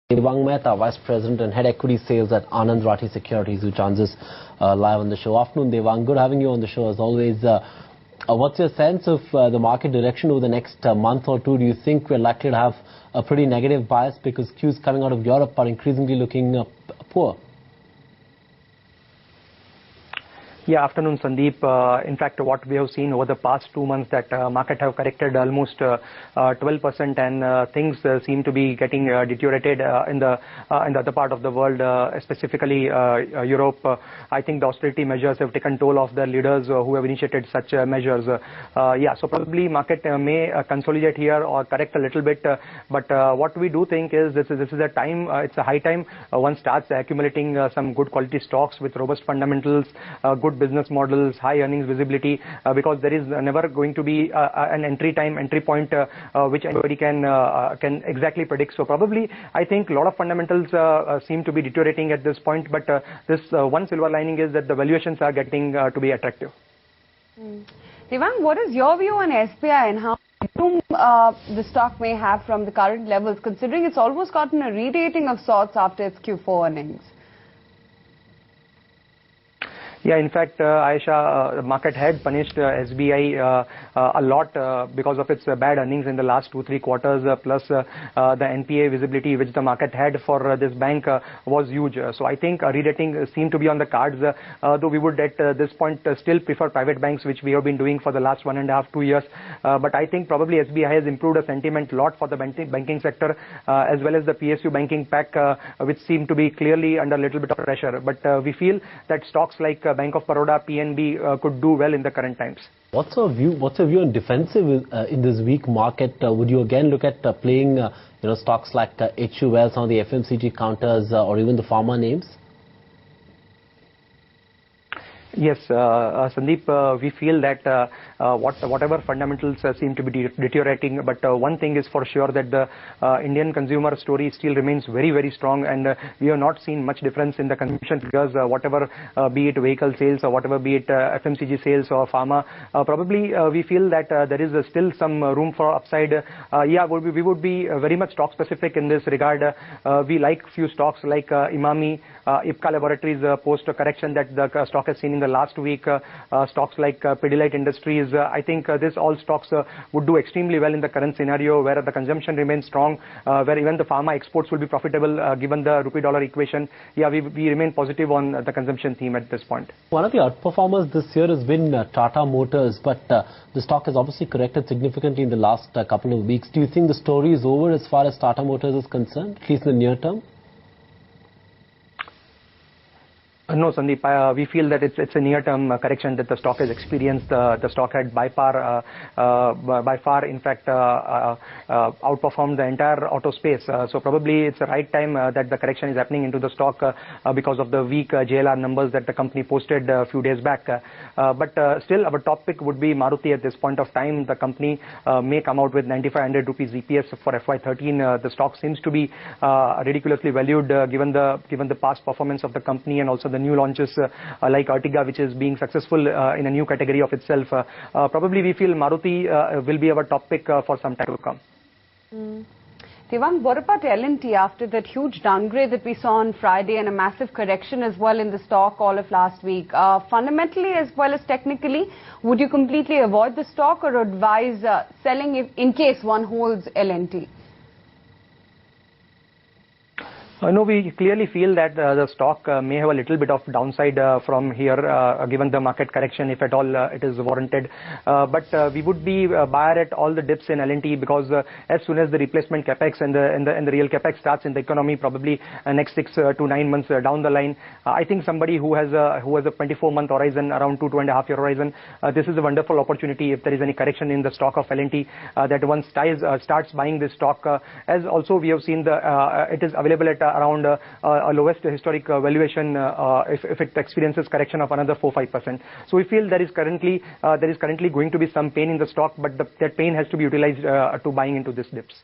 Devang Mehta, Vice President and Head Equity Sales at Anand Rathi Securities, who joins us live on the show. Afternoon, Devang. Good having you on the show as always. What's your sense of the market direction over the next month or two? Do you think we're likely to have a pretty negative bias because cues coming out of Europe are increasingly looking poor? Yeah, afternoon, Sandeep. In fact, what we have seen over the past 2 months that market have corrected almost 12%, and things seem to be getting deteriorated in the other part of the world, specifically Europe. I think the austerity measures have taken toll of the leaders who have initiated such measures. Yeah, so probably market may consolidate here or correct a little bit. But what we do think is this is a time. It's a high time one starts accumulating some good quality stocks with robust fundamentals, good business models, high earnings visibility, because there is never going to be an entry point which anybody can exactly predict. So probably I think a lot of fundamentals seem to be deteriorating at this point, but this one silver lining is that the valuations are getting to be attractive. Devang, what is your view on SBI and how room the stock may have from the current levels, considering it's almost gotten a re-rating of sorts after its Q4 earnings? Yeah, in fact, Aisha, the market had punished SBI a lot because of its bad earnings in the last 2-3 quarters, plus the NPA visibility which the market had for this bank was huge. So I think a re-rating seemed to be on the cards, though we would at this point still prefer private banks, which we have been doing for the last 1.5-2 years. But I think probably SBI has improved a sentiment a lot for the banking sector, as well as the PSU banking pack, which seem to be clearly under a little bit of pressure. But we feel that stocks like Bank of Baroda, PNB could do well in the current times. What's your view on defensive in this weak market? Would you again look at playing stocks like HUL, some of the FMCG counters, or even the pharma names? Yes, Sandeep, we feel that whatever fundamentals seem to be deteriorating, but one thing is for sure that the Indian consumer story still remains very, very strong, and we have not seen much difference in the consumption figures, whatever be it vehicle sales or whatever be it FMCG sales or pharma. Probably we feel that there is still some room for upside. Yeah, we would be very much stock specific in this regard. We like few stocks like Imami, Ipca Laboratories post a correction that the stock has seen in the last week, stocks like Pidilite Industries. I think this all stocks would do extremely well in the current scenario where the consumption remains strong, where even the pharma exports will be profitable given the rupee-dollar equation. Yeah, we remain positive on the consumption theme at this point. One of the outperformers this year has been Tata Motors, but the stock has obviously corrected significantly in the last couple of weeks. Do you think the story is over as far as Tata Motors is concerned, at least in the near term? No, Sandeep, we feel that it's a near-term correction that the stock has experienced. The stock had by far, in fact, outperformed the entire auto space. So probably it's the right time that the correction is happening into the stock because of the weak JLR numbers that the company posted a few days back. But still, our top pick would be Maruti at this point of time. The company may come out with 9,500 rupees EPS for FY13. The stock seems to be ridiculously valued given the past performance of the company and also the new launches like Ertiga, which is being successful in a new category of itself. Probably we feel Maruti will be our top pick for some time to come. Devang, what about L&T after that huge downgrade that we saw on Friday and a massive correction as well in the stock all of last week? Fundamentally as well as technically, would you completely avoid the stock or advise selling if, in case one holds L&T? No, we clearly feel that the stock may have a little bit of downside from here, given the market correction, if at all it is warranted. But we would be buyer at all the dips in L&T because as soon as the replacement capex and the real capex starts in the economy, probably next 6 to 9 months down the line, I think somebody who has a 24-month horizon, around 2.5 year horizon, this is a wonderful opportunity if there is any correction in the stock of L&T that one starts buying this stock. As also we have seen it is available at around a lowest historic valuation if it experiences correction of another 4-5%. So we feel there is currently going to be some pain in the stock, but that pain has to be utilized to buying into these dips.